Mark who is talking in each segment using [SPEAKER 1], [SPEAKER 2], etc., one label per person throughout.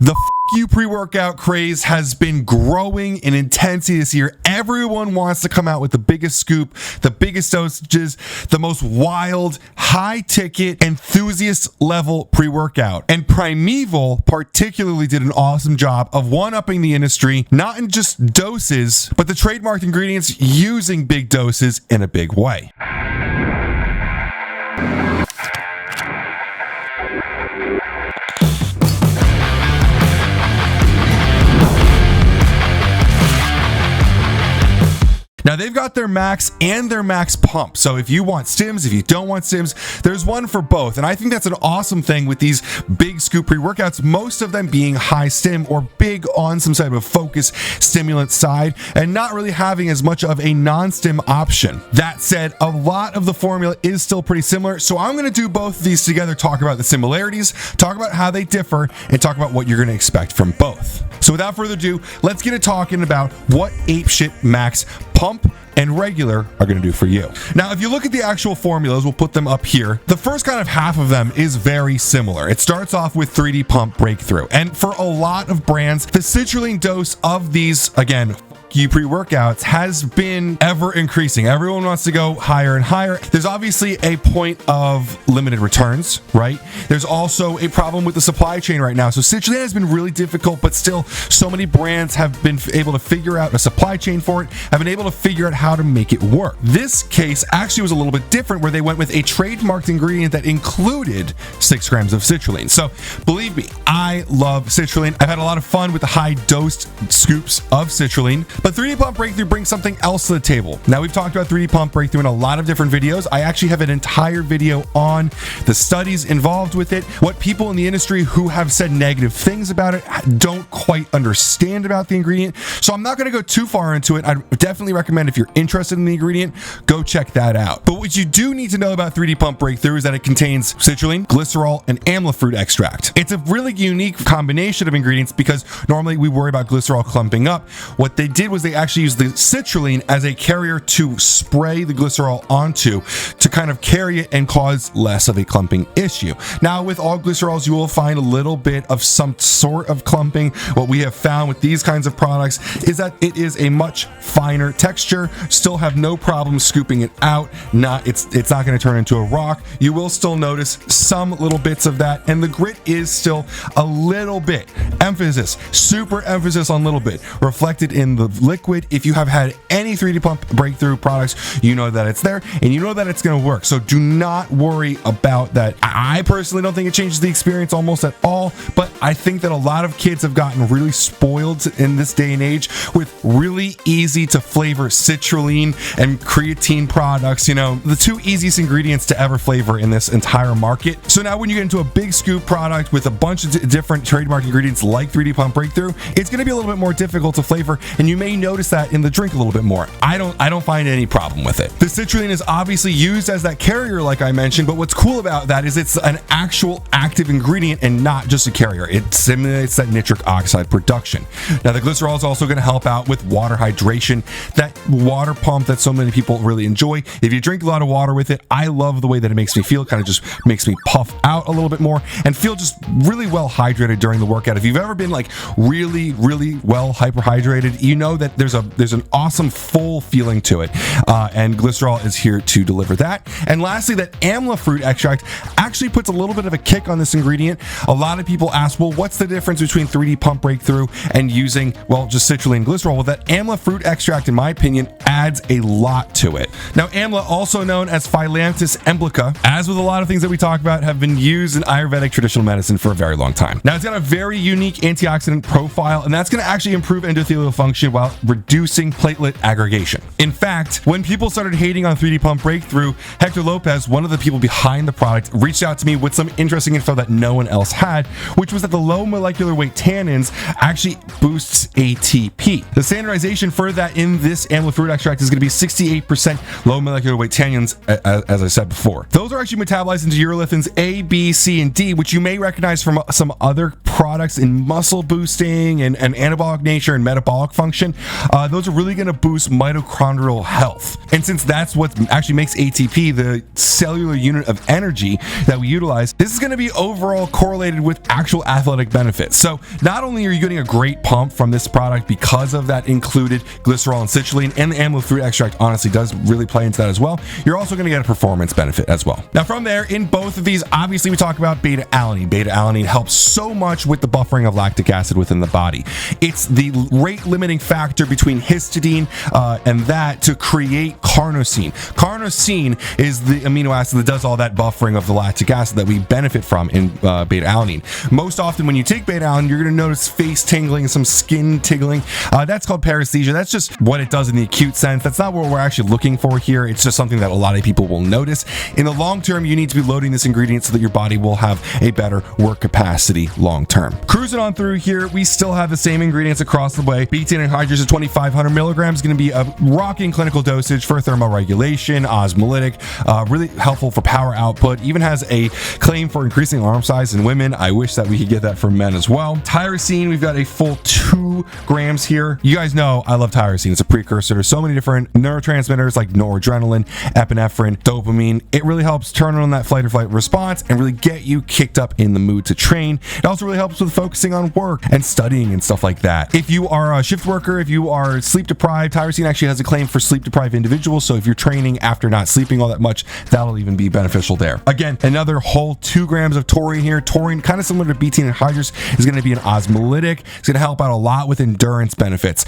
[SPEAKER 1] The you pre-workout craze has been growing in intensity this year. Everyone wants to come out with the biggest scoop, the biggest dosages, the most wild, high-ticket, enthusiast-level pre-workout. And Primeval particularly did an awesome job of one-upping the industry, not in just doses, but the trademarked ingredients using big doses in a big way. Now they've got their max and their max pump. So if you want stims, if you don't want stims, there's one for both. And I think that's an awesome thing with these big scoop pre-workouts, most of them being high stim or big on some type of focus stimulant side and not really having as much of a non-stim option. That said, a lot of the formula is still pretty similar. So I'm going to do both of these together, talk about the similarities, talk about how they differ, and talk about what you're going to expect from both. So without further ado, let's get it talking about what Apeshit Max Pump and Regular are going to do for you. Now, if you look at the actual formulas, we'll put them up here. The first kind of half of them is very similar. It starts off with 3D Pump Breakthrough. And for a lot of brands, the citrulline dose of these, again, pre-workouts has been ever increasing. Everyone wants to go higher and higher. There's obviously a point of limited returns, right? There's also a problem with the supply chain right now. So citrulline has been really difficult, but still so many brands have been able to figure out a supply chain for it, have been able to figure out how to make it work. This case actually was a little bit different where they went with a trademarked ingredient that included 6 grams of citrulline. So believe me, I love citrulline. I've had a lot of fun with the high dosed scoops of citrulline. But 3D Pump Breakthrough brings something else to the table. Now, we've talked about 3D Pump Breakthrough in a lot of different videos. I actually have an entire video on the studies involved with it, what people in the industry who have said negative things about it don't quite understand about the ingredient. So I'm not going to go too far into it. I definitely recommend if you're interested in the ingredient, go check that out. But what you do need to know about 3D Pump Breakthrough is that it contains citrulline, glycerol, and amla fruit extract. It's a really unique combination of ingredients because normally we worry about glycerol clumping up. What they did was they actually used the citrulline as a carrier to spray the glycerol onto to kind of carry it and cause less of a clumping issue. Now, with all glycerols, you will find a little bit of some sort of clumping. What we have found with these kinds of products is that it is a much finer texture, still have no problem scooping it out. It's not going to turn into a rock. You will still notice some little bits of that, and the grit is still a little bit. Emphasis, super emphasis on little bit, reflected in the liquid. If you have had any 3D Pump Breakthrough products, you know that it's there and you know that it's going to work. So do not worry about that. I personally don't think it changes the experience almost at all, but I think that a lot of kids have gotten really spoiled in this day and age with really easy to flavor citrulline and creatine products, you know, the two easiest ingredients to ever flavor in this entire market. So now when you get into a big scoop product with a bunch of different trademark ingredients like 3D Pump Breakthrough, it's going to be a little bit more difficult to flavor, and you may notice that in the drink a little bit more. I don't find any problem with it. The citrulline is obviously used as that carrier like I mentioned, but what's cool about that is it's an actual active ingredient and not just a carrier. It simulates that nitric oxide production. Now the glycerol is also going to help out with water hydration, that water pump that so many people really enjoy. If you drink a lot of water with it, I love the way that it makes me feel. Kind of just makes me puff out a little bit more and feel just really well hydrated during the workout. If you've ever been like really well hyperhydrated, you know that there's an awesome full feeling to it, and glycerol is here to deliver that. And lastly, that amla fruit extract actually puts a little bit of a kick on this ingredient. A lot of people ask, well, what's the difference between 3D Pump Breakthrough and using, well, just citrulline and glycerol? Well, that amla fruit extract, in my opinion, adds a lot to it. Now, amla, also known as Phyllanthus emblica, as with a lot of things that we talk about, have been used in Ayurvedic traditional medicine for a very long time. Now, it's got a very unique antioxidant profile, and that's going to actually improve endothelial function while reducing platelet aggregation. In fact, when people started hating on 3D Pump Breakthrough, Hector Lopez, one of the people behind the product, reached out to me with some interesting info that no one else had, which was that the low molecular weight tannins actually boosts ATP. The standardization for that in this amla fruit extract is going to be 68% low molecular weight tannins, as I said before. Those are actually metabolized into urolithins A, B, C, and D, which you may recognize from some other products in muscle boosting and anabolic nature and metabolic function. choline, those are really going to boost mitochondrial health. And since that's what actually makes ATP the cellular unit of energy that we utilize, this is going to be overall correlated with actual athletic benefits. So not only are you getting a great pump from this product because of that included glycerol and citrulline, and the amla fruit extract honestly does really play into that as well, you're also going to get a performance benefit as well. Now from there, in both of these, obviously we talk about beta-alanine. Beta-alanine helps so much with the buffering of lactic acid within the body. It's the rate limiting factor between histidine and that to create carnosine. Carnosine is the amino acid that does all that buffering of the lactic acid that we benefit from in beta-alanine. Most often when you take beta-alanine, you're going to notice face tingling, some skin tingling. That's called paresthesia. That's just what it does in the acute sense. That's not what we're actually looking for here. It's just something that a lot of people will notice. In the long term, you need to be loading this ingredient so that your body will have a better work capacity long term. Cruising on through here, we still have the same ingredients across the way. Betaine anhydrous at 2,500 milligrams is going to be a rocking clinical dosage for thermoregulation, osmolytic, really helpful for power output. Even has a claim for increasing arm size in women. I wish that we could get that for men as well. Tyrosine, we've got a full 2 grams here. You guys know I love tyrosine. It's a precursor to so many different neurotransmitters like noradrenaline, epinephrine, dopamine. It really helps turn on that fight or flight response and really get you kicked up in the mood to train. It also really helps with focusing on work and studying and stuff like that. If you are a shift worker, if you are sleep deprived, tyrosine actually has a claim for sleep deprived individuals. So if you're training after not sleeping all that much, that'll even be beneficial there. Again, another whole 2 grams of taurine here. Taurine, kind of similar to betaine anhydrous, is going to be an osmolytic. It's going to help out a lot with endurance benefits.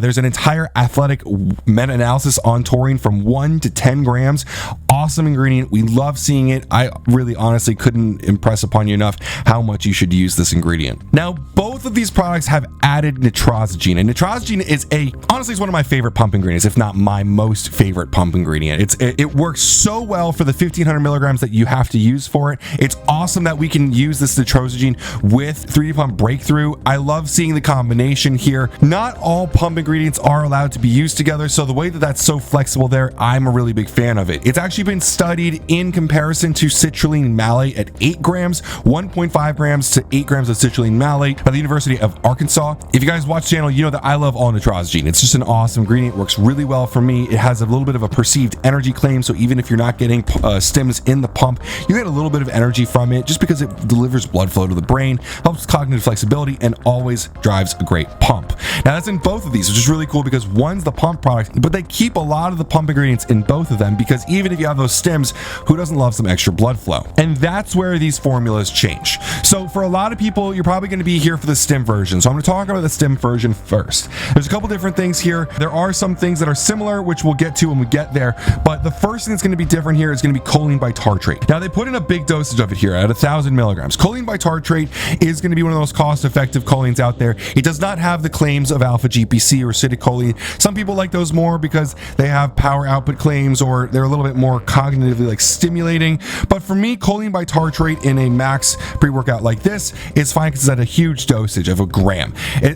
[SPEAKER 1] There's an entire athletic meta-analysis on taurine from 1 to 10 grams. Awesome ingredient. We love seeing it. I really honestly couldn't impress upon you enough how much you should use this ingredient. Now, both of these products have added nitrosigine, and nitrosigine is honestly one of my favorite pump ingredients, if not my most favorite pump ingredient. It works so well for the 1,500 milligrams that you have to use for it. It's awesome that we can use this nitrosigine with 3D Pump Breakthrough. I love seeing the combination here. Not all pump ingredients are allowed to be used together, so the way that that's so flexible there, I'm a really big fan of it. It's actually been studied in comparison to citrulline malate at 8 grams, 1.5 grams to 8 grams of citrulline malate by the University of Arkansas. If you guys watch the channel, you know that I love all nitrosigine. It's just an awesome ingredient. It works really well for me. It has a little bit of a perceived energy claim, so even if you're not getting stims in the pump, you get a little bit of energy from it just because it delivers blood flow to the brain, helps cognitive flexibility, and always drives a great pump. Now that's in both of these, which is really cool because one's the pump product, but they keep a lot of the pump ingredients in both of them because even if you have those stims, who doesn't love some extra blood flow? And that's where these formulas change. So for a lot of people, you're probably going to be here for the stim version. So I'm going to talk about the stim version first. There's a couple different things here. There are some things that are similar, which we'll get to when we get there. But the first thing that's going to be different here is going to be choline bitartrate. Now they put in a big dosage of it here at 1,000 milligrams. Choline bitartrate is going to be one of the most cost-effective cholines out there. It does not have the claims of AlphaGPC or acetylcholine. Some people like those more because they have power output claims or they're a little bit more cognitively stimulating. But for me, choline bitartrate in a max pre-workout like this is fine because it's at a huge dosage of 1 gram.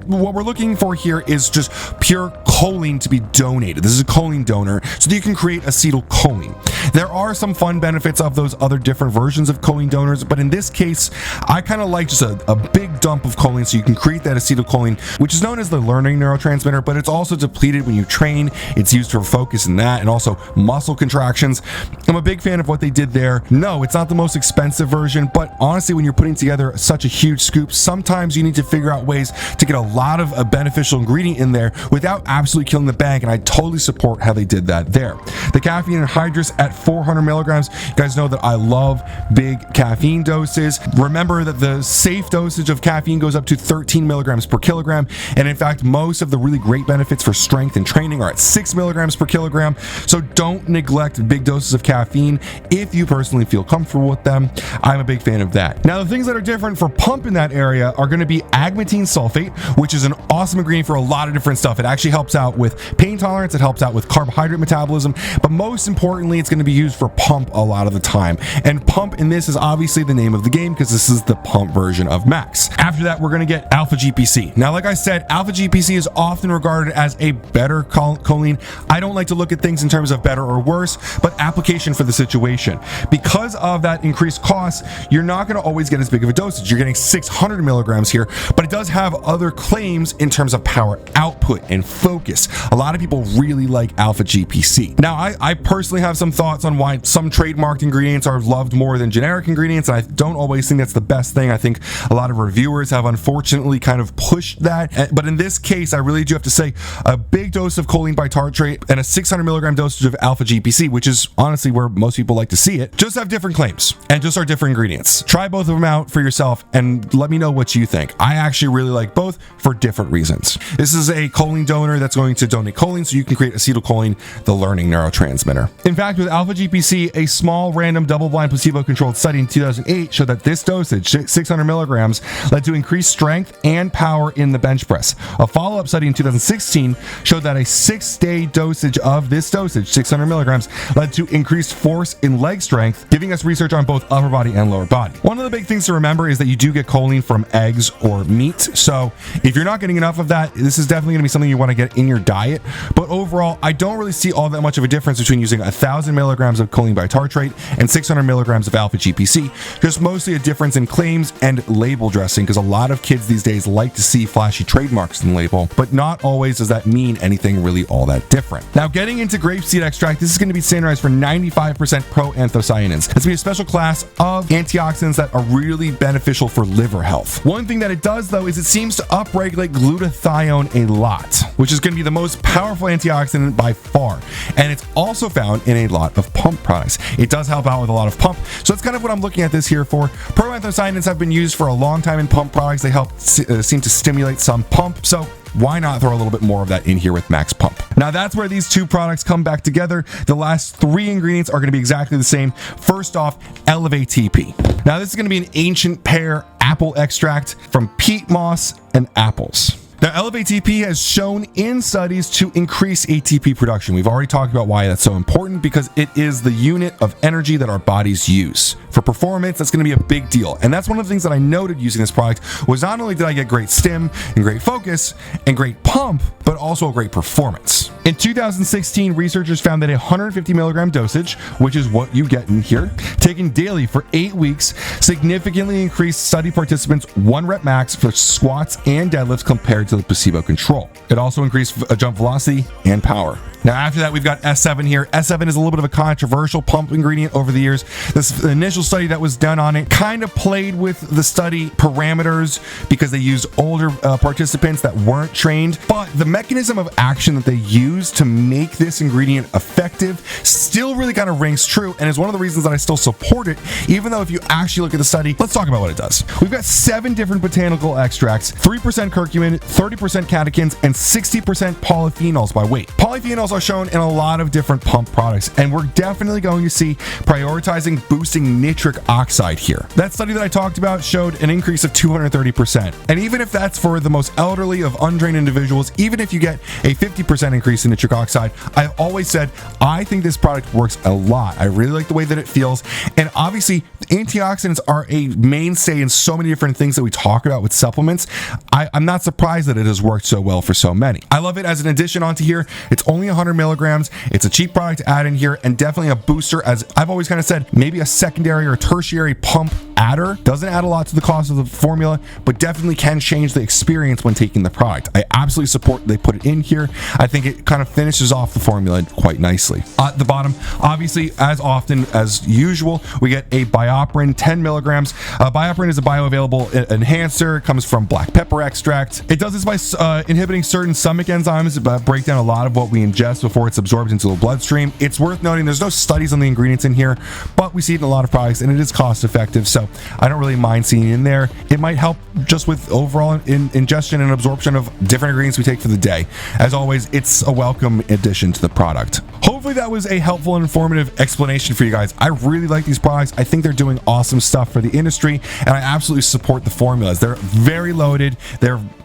[SPEAKER 1] What we're looking for here is just pure choline to be donated. This is a choline donor so that you can create acetylcholine. There are some fun benefits of those other different versions of choline donors, but in this case, I kind of like just a big dump of choline so you can create that acetylcholine, which is known as the learning neurotransmitter, but it's also depleted when you train. It's used for focus in that and also muscle contractions. I'm a big fan of what they did there. No, it's not the most expensive version, but honestly, when you're putting together such a huge scoop, sometimes you need to figure out ways to get a lot of a beneficial ingredient in there without absolutely killing the bank, and I totally support how they did that there. The caffeine anhydrous at 400 milligrams, you guys know that I love big caffeine doses. Remember that the safe dosage of caffeine goes up to 13 milligrams per kilogram, and in fact, most of the really great benefits for strength and training are at 6 milligrams per kilogram, so don't neglect big doses of caffeine if you personally feel comfortable with them. I'm a big fan of that. Now, the things that are different for pump in that area are going to be agmatine sulfate, which is an awesome ingredient for a lot of different stuff. It actually helps out with pain tolerance, it helps out with carbohydrate metabolism, but most importantly, it's going to be used for pump a lot of the time. And pump in this is obviously the name of the game because this is the pump version of max. After that, we're going to get AlphaGPC. Now, like I said, AlphaGPC is often regarded as a better choline. I don't like to look at things in terms of better or worse, but application for the situation. Because of that increased cost, you're not going to always get as big of a dosage. You're getting 600 milligrams here, but it does have other claims in terms of power output. output and focus. A lot of people really like AlphaGPC. Now, I personally have some thoughts on why some trademarked ingredients are loved more than generic ingredients, and I don't always think that's the best thing. I think a lot of reviewers have unfortunately kind of pushed that, but in this case, I really do have to say a big dose of choline bitartrate and a 600 milligram dosage of AlphaGPC, which is honestly where most people like to see it, just have different claims and just are different ingredients. Try both of them out for yourself and let me know what you think. I actually really like both for different reasons. This is a choline donor that's going to donate choline so you can create acetylcholine, the learning neurotransmitter. In fact, with AlphaGPC, a small random double-blind placebo-controlled study in 2008 showed that this dosage, 600 milligrams, led to increased strength and power in the bench press. A follow-up study in 2016 showed that a 6-day dosage of this dosage, 600 milligrams, led to increased force in leg strength, giving us research on both upper body and lower body. One of the big things to remember is that you do get choline from eggs or meat, so if you're not getting enough of that, this is definitely going to be something you want to get in your diet. But overall, I don't really see all that much of a difference between using 1,000 milligrams of choline bitartrate and 600 milligrams of AlphaGPC, just mostly a difference in claims and label dressing, because a lot of kids these days like to see flashy trademarks in the label, but not always does that mean anything really all that different. Now, getting into grapeseed extract, this is going to be standardized for 95% proanthocyanins. It's going to be a special class of antioxidants that are really beneficial for liver health. One thing that it does, though, is it seems to upregulate glutathione a lot, which is going to be the most powerful antioxidant by far. And it's also found in a lot of pump products. It does help out with a lot of pump. So that's kind of what I'm looking at this here for. Proanthocyanins have been used for a long time in pump products. They help seem to stimulate some pump. So why not throw a little bit more of that in here with Max Pump? Now that's where these two products come back together. The last three ingredients are going to be exactly the same. First off, Elevate TP. Now this is going to be an ancient pear apple extract from peat moss and apples. Now, Elevate TP has shown in studies to increase ATP production. We've already talked about why that's so important, because it is the unit of energy that our bodies use. For performance, that's going to be a big deal. And that's one of the things that I noted using this product was not only did I get great stim and great focus and great pump, but also a great performance. In 2016, researchers found that a 150 milligram dosage, which is what you get in here, taken daily for 8 weeks, significantly increased study participants' 1 rep max for squats and deadlifts compared to the placebo control. It also increased jump velocity and power. Now after that, we've got S7 here. S7 is a little bit of a controversial pump ingredient over the years. This initial study that was done on it kind of played with the study parameters because they used older participants that weren't trained, but the mechanism of action that they used to make this ingredient effective still really kind of rings true and is one of the reasons that I still support it, even though if you actually look at the study, let's talk about what it does. We've got 7 different botanical extracts, 3% curcumin, 30% catechins, and 60% polyphenols by weight. Polyphenols are shown in a lot of different pump products, and we're definitely going to see prioritizing boosting nitric oxide here. That study that I talked about showed an increase of 230%. And even if that's for the most elderly of untrained individuals, even if you get a 50% increase in nitric oxide, I've always said I think this product works a lot. I really like the way that it feels. And obviously, antioxidants are a mainstay in so many different things that we talk about with supplements. I'm not surprised that it has worked so well for so many. I love it as an addition onto here. It's only 100 milligrams. It's a cheap product to add in here and definitely a booster. As I've always kind of said, maybe a secondary or tertiary pump adder. Doesn't add a lot to the cost of the formula, but definitely can change the experience when taking the product. I absolutely support they put it in here. I think it kind of finishes off the formula quite nicely. At the bottom, obviously, as often as usual, we get a BioPerine 10 milligrams. BioPerine is a bioavailable enhancer. It comes from black pepper extract. It does this by inhibiting certain stomach enzymes that break down a lot of what we ingest before it's absorbed into the bloodstream. It's worth noting there's no studies on the ingredients in here, but we see it in a lot of products and it is cost effective, so I don't really mind seeing it in there. It might help just with overall ingestion and absorption of different ingredients we take for the day. As always, it's a welcome addition to the product. Hopefully that was a helpful and informative explanation for you guys. I really like these products. I think they're doing awesome stuff for the industry, and I absolutely support the formulas. They're very loaded.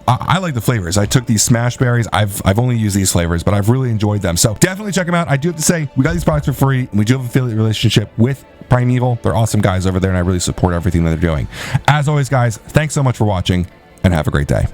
[SPEAKER 1] I like the flavors. I took these smash berries. I've only used these flavors, but I've really enjoyed them. So definitely check them out. I do have to say, we got these products for free. We do have an affiliate relationship with Primeval. They're awesome guys over there, and I really support everything that they're doing. As always, guys, thanks so much for watching, and have a great day.